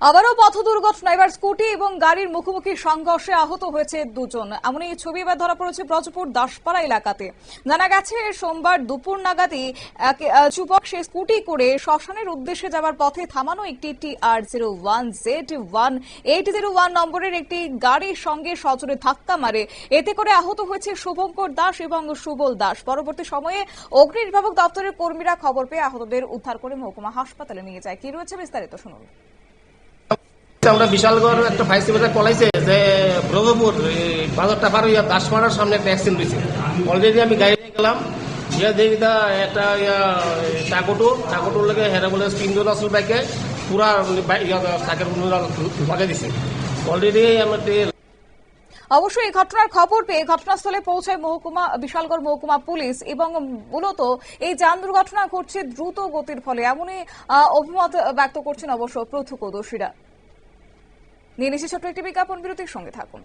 আবারও পথ দুর্ঘটনা, এবার স্কুটি এবং গাড়ির মুখোমুখি সংঘর্ষে আহত হয়েছে দুজন। এমনই ছবি এবার ধরা পড়েছে ব্রজপুর দাসপাড়া এলাকাতে। জানা গেছে সোমবার দুপুর নাগাদই এক যুবক সে স্কুটি করে শ্মশানের উদ্দেশ্যে যাওয়ার পথে থামানো একটি TR01Z1801 নম্বরের একটি গাড়ির সঙ্গে সজোরে ধাক্কা মারে। এতে করে আহত হয়েছে শুভঙ্কর দাস এবং সুবল দাস। পরবর্তী সময়ে অগ্নি নির্বাপক দপ্তরের কর্মীরা খবর পেয়ে আহতদের উদ্ধার করে মহকুমা হাসপাতালে নিয়ে যায়। কি রয়েছে বিস্তারিত শুনুন। আমরা বিশালগড় একটা ফায়ার সার্ভিসে কলাইছে যে ব্রহ্মপুর বাজারটা পার হইয়া দাসপাড়ার সামনে একটা অ্যাক্সিডেন্ট হয়েছে। অলরেডি আমি গাড়ি নিয়ে গেলাম, গিয়ে দেখি একটা টাকটুর লেগে হেরা বলে তিনজন আসল বাইকে পুরা চাকের লাগাই দিছে। অলরেডি আমাদের অবশ্যই এই ঘটনার খবর পেয়ে ঘটনাস্থলে পৌঁছায় বিশালগড় মহকুমা পুলিশ এবং মূলত এই যান দুর্ঘটনা ঘটছে দ্রুত গতির ফলে, এমনই অভিমত ব্যক্ত করছেন অবশ্য প্রত্যক্ষদর্শীরা। নিয়ে নিচ্ছে ছোট্ট একটি বিজ্ঞাপন বিরতির সঙ্গে থাকুন।